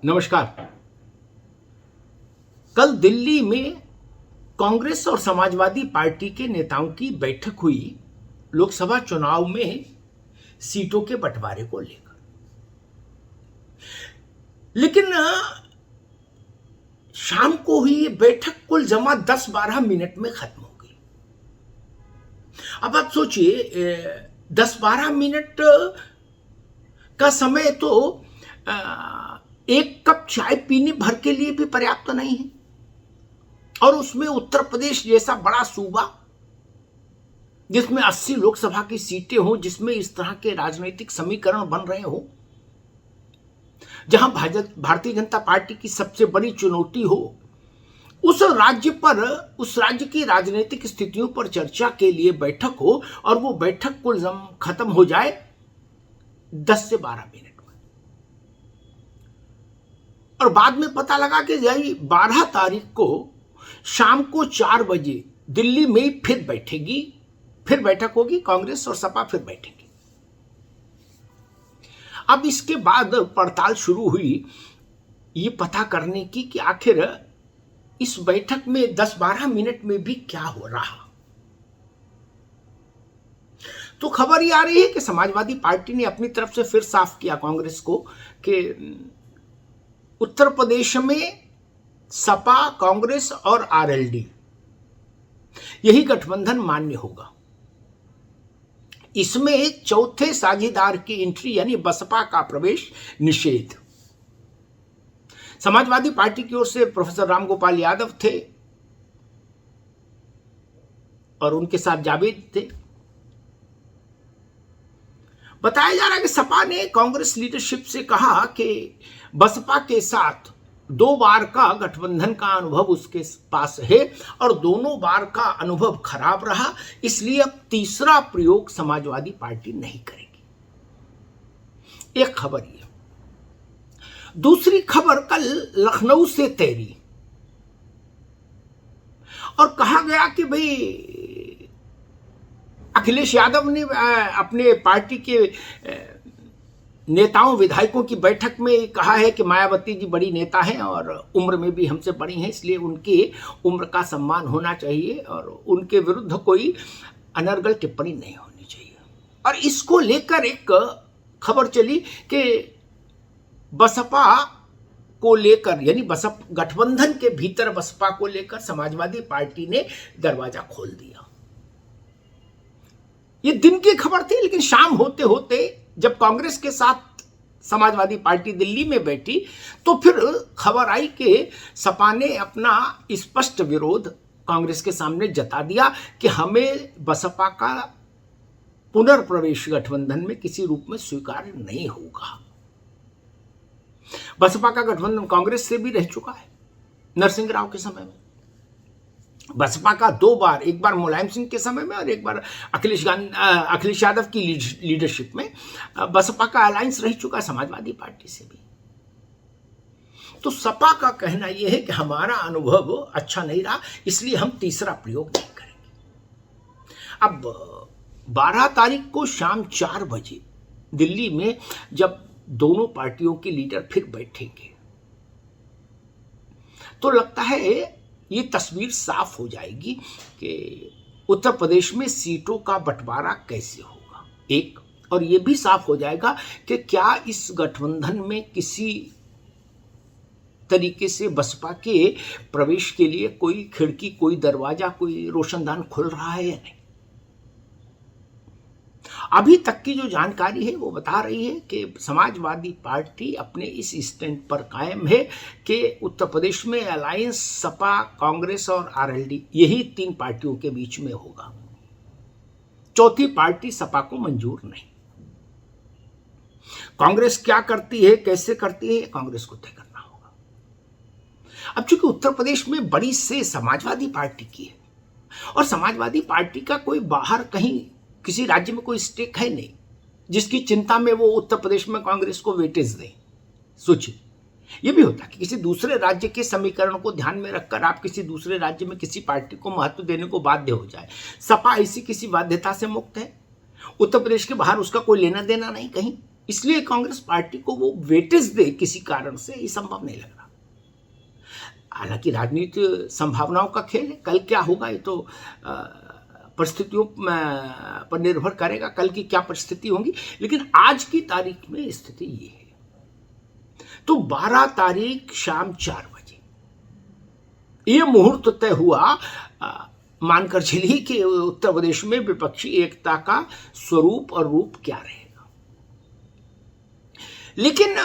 नमस्कार। कल दिल्ली में कांग्रेस और समाजवादी पार्टी के नेताओं की बैठक हुई लोकसभा चुनाव में सीटों के बंटवारे को लेकर। लेकिन शाम को हुई ये बैठक कुल जमा 10-12 मिनट में खत्म हो गई। अब आप सोचिए 10-12 मिनट का समय तो एक कप चाय पीने भर के लिए भी पर्याप्त नहीं है, और उसमें उत्तर प्रदेश जैसा बड़ा सूबा जिसमें 80 लोकसभा की सीटें हो, जिसमें इस तरह के राजनीतिक समीकरण बन रहे हो, जहां भारतीय जनता पार्टी की सबसे बड़ी चुनौती हो, उस राज्य की राजनीतिक स्थितियों पर चर्चा के लिए बैठक हो, और वो बैठक कुल खत्म हो जाए 10 से 12 मिनट में। और बाद में पता लगा कि 12 तारीख को शाम को 4 बजे दिल्ली में फिर बैठक होगी, कांग्रेस और सपा फिर बैठेंगी। अब इसके बाद पड़ताल शुरू हुई ये पता करने की कि आखिर इस बैठक में 10-12 मिनट में भी क्या हो रहा। तो खबर ये आ रही है कि समाजवादी पार्टी ने अपनी तरफ से फिर साफ किया कांग्रेस को कि उत्तर प्रदेश में सपा, कांग्रेस और आरएलडी यही गठबंधन मान्य होगा। इसमें चौथे साझेदार की एंट्री यानी बसपा का प्रवेश निषेध। समाजवादी पार्टी की ओर से प्रोफेसर रामगोपाल यादव थे और उनके साथ जावेद थे। बताया जा रहा है कि सपा ने कांग्रेस लीडरशिप से कहा कि बसपा के साथ 2 बार का गठबंधन का अनुभव उसके पास है और दोनों बार का अनुभव खराब रहा, इसलिए अब तीसरा प्रयोग समाजवादी पार्टी नहीं करेगी। एक खबर ये। दूसरी खबर कल लखनऊ से तैरी और कहा गया कि भाई अखिलेश यादव ने अपने पार्टी के नेताओं विधायकों की बैठक में कहा है कि मायावती जी बड़ी नेता हैं और उम्र में भी हमसे बड़ी हैं, इसलिए उनकी उम्र का सम्मान होना चाहिए और उनके विरुद्ध कोई अनर्गल टिप्पणी नहीं होनी चाहिए। और इसको लेकर एक खबर चली कि बसपा को लेकर यानी गठबंधन के भीतर बसपा को लेकर समाजवादी पार्टी ने दरवाजा खोल दिया। ये दिन की खबर थी, लेकिन शाम होते होते जब कांग्रेस के साथ समाजवादी पार्टी दिल्ली में बैठी तो फिर खबर आई कि सपा ने अपना स्पष्ट विरोध कांग्रेस के सामने जता दिया कि हमें बसपा का पुनर्प्रवेश गठबंधन में किसी रूप में स्वीकार नहीं होगा। बसपा का गठबंधन कांग्रेस से भी रह चुका है नरसिंह राव के समय में। बसपा का 2 बार, एक बार मुलायम सिंह के समय में और एक बार अखिलेश यादव की लीडरशिप में बसपा का अलायंस रह चुका समाजवादी पार्टी से भी। तो सपा का कहना यह है कि हमारा अनुभव अच्छा नहीं रहा, इसलिए हम तीसरा प्रयोग नहीं करेंगे। अब 12 तारीख को शाम 4 बजे दिल्ली में जब दोनों पार्टियों के लीडर फिर बैठेंगे तो लगता है ये तस्वीर साफ हो जाएगी कि उत्तर प्रदेश में सीटों का बंटवारा कैसे होगा एक, और ये भी साफ हो जाएगा कि क्या इस गठबंधन में किसी तरीके से बसपा के प्रवेश के लिए कोई खिड़की, कोई दरवाजा, कोई रोशनदान खुल रहा है या नहीं। अभी तक की जो जानकारी है वो बता रही है कि समाजवादी पार्टी अपने इस स्टैंड पर कायम है कि उत्तर प्रदेश में अलायंस सपा, कांग्रेस और आरएलडी यही 3 पार्टियों के बीच में होगा। चौथी पार्टी सपा को मंजूर नहीं। कांग्रेस क्या करती है, कैसे करती है, कांग्रेस को तय करना होगा। अब चूंकि उत्तर प्रदेश में बड़ी से समाजवादी पार्टी की है और समाजवादी पार्टी का कोई बाहर कहीं किसी राज्य में कोई स्टेक है नहीं जिसकी चिंता में वो उत्तर प्रदेश में कांग्रेस को वेटेज दे। सोचिए, ये भी होता है कि किसी दूसरे राज्य के समीकरण को ध्यान में रखकर आप किसी दूसरे राज्य में किसी पार्टी को महत्व देने को बाध्य हो जाए। सपा ऐसी किसी बाध्यता से मुक्त है। उत्तर प्रदेश के बाहर उसका कोई लेना देना नहीं कहीं। इसलिए कांग्रेस पार्टी को वो वेटेज दे किसी कारण से ये संभव नहीं लग रहा। हालांकि राजनीति संभावनाओं का खेल है, कल क्या होगा ये तो परिस्थितियों पर निर्भर करेगा, कल की क्या परिस्थिति होंगी, लेकिन आज की तारीख में स्थिति ये है। तो 12 तारीख शाम 4 बजे ये मुहूर्त तय हुआ। मानकर चलिए कि उत्तर प्रदेश में विपक्षी एकता का स्वरूप और रूप क्या रहेगा। लेकिन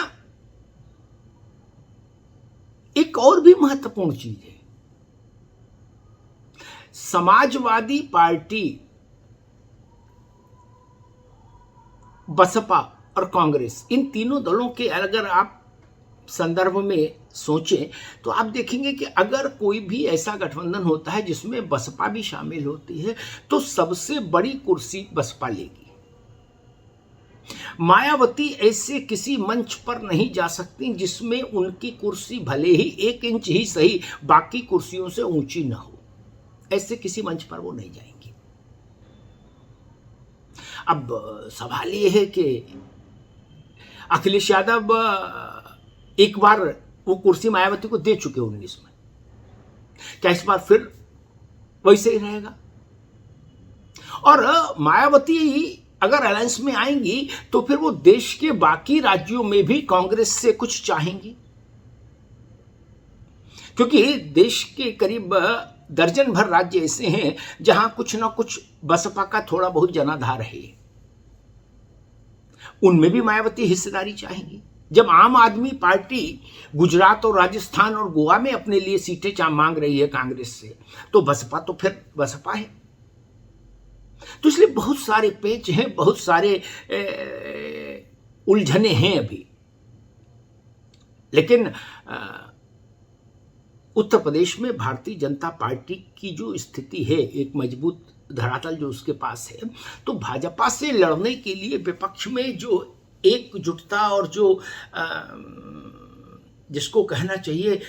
एक और भी महत्वपूर्ण चीज है, समाजवादी पार्टी, बसपा और कांग्रेस, इन तीनों दलों के अगर आप संदर्भ में सोचें तो आप देखेंगे कि अगर कोई भी ऐसा गठबंधन होता है जिसमें बसपा भी शामिल होती है तो सबसे बड़ी कुर्सी बसपा लेगी। मायावती ऐसे किसी मंच पर नहीं जा सकती जिसमें उनकी कुर्सी भले ही 1 इंच ही सही बाकी कुर्सियों से ऊंची ना हो, ऐसे किसी मंच पर वो नहीं जाएंगी। अब सवाल ये है कि अखिलेश यादव एक बार वो कुर्सी मायावती को दे चुके 19 में, क्या इस बार फिर वैसे ही रहेगा? और मायावती अगर अलायंस में आएंगी तो फिर वो देश के बाकी राज्यों में भी कांग्रेस से कुछ चाहेंगी, क्योंकि देश के करीब दर्जन भर राज्य ऐसे हैं जहां कुछ ना कुछ बसपा का थोड़ा बहुत जनाधार है, उनमें भी मायावती हिस्सेदारी चाहेंगी। जब आम आदमी पार्टी गुजरात और राजस्थान और गोवा में अपने लिए सीटें मांग रही है कांग्रेस से, तो बसपा तो फिर बसपा है। तो इसलिए बहुत सारे पेच हैं, बहुत सारे उलझने हैं अभी। लेकिन उत्तर प्रदेश में भारतीय जनता पार्टी की जो स्थिति है, एक मजबूत धरातल जो उसके पास है, तो भाजपा से लड़ने के लिए विपक्ष में जो एकजुटता और जो जिसको कहना चाहिए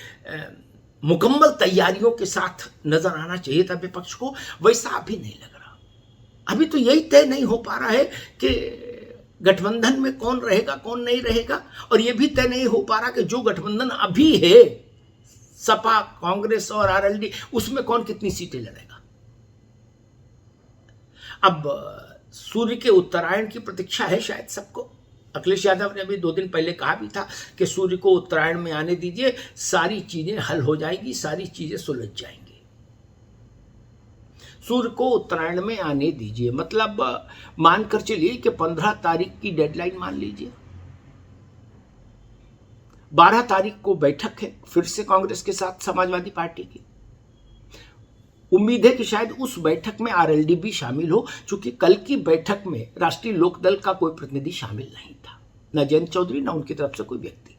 मुकम्मल तैयारियों के साथ नजर आना चाहिए था विपक्ष को, वैसा अभी नहीं लग रहा। अभी तो यही तय नहीं हो पा रहा है कि गठबंधन में कौन रहेगा कौन नहीं रहेगा, और यह भी तय नहीं हो पा रहा कि जो गठबंधन अभी है सपा, कांग्रेस और आरएलडी, उसमें कौन कितनी सीटें लड़ेगा। अब सूर्य के उत्तरायण की प्रतीक्षा है शायद सबको। अखिलेश यादव ने अभी 2 दिन पहले कहा भी था कि सूर्य को उत्तरायण में आने दीजिए, सारी चीजें हल हो जाएंगी, सारी चीजें सुलझ जाएंगी। सूर्य को उत्तरायण में आने दीजिए मतलब मानकर चलिए कि 15 तारीख की डेडलाइन मान लीजिए, 12 तारीख को बैठक है फिर से कांग्रेस के साथ समाजवादी पार्टी की। उम्मीद है कि शायद उस बैठक में आरएलडी भी शामिल हो, क्योंकि कल की बैठक में राष्ट्रीय लोकदल का कोई प्रतिनिधि शामिल नहीं था, न जयंत चौधरी न उनकी तरफ से कोई व्यक्ति।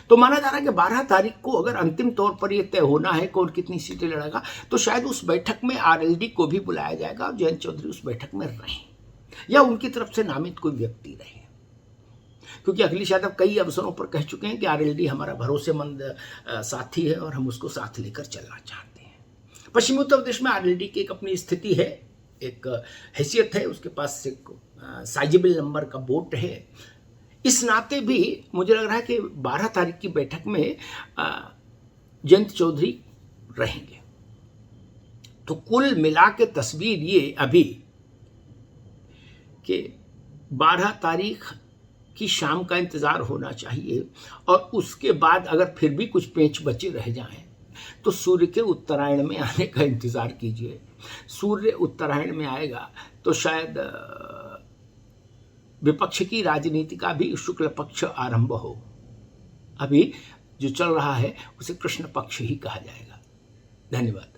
तो माना जा रहा है कि 12 तारीख को अगर अंतिम तौर पर यह तय होना है कौन कितनी सीटें लड़ेगा, तो शायद उस बैठक में आरएलडी को भी बुलाया जाएगा और जयंत चौधरी उस बैठक में रहें या उनकी तरफ से नामित कोई व्यक्ति रहे, क्योंकि अखिलेश यादव कई अवसरों पर कह चुके हैं कि आरएलडी हमारा भरोसेमंद साथी है और हम उसको साथ लेकर चलना चाहते हैं। पश्चिमी उत्तर प्रदेश में आरएलडी की एक अपनी स्थिति है, एक हैसियत है, उसके पास एक साइजेबल नंबर का वोट है। इस नाते भी मुझे लग रहा है कि 12 तारीख की बैठक में जयंत चौधरी रहेंगे। तो कुल मिला के तस्वीर ये अभी कि 12 तारीख की शाम का इंतजार होना चाहिए, और उसके बाद अगर फिर भी कुछ पेच बचे रह जाएं तो सूर्य के उत्तरायण में आने का इंतजार कीजिए। सूर्य उत्तरायण में आएगा तो शायद विपक्ष की राजनीति का भी शुक्ल पक्ष आरंभ हो। अभी जो चल रहा है उसे कृष्ण पक्ष ही कहा जाएगा। धन्यवाद।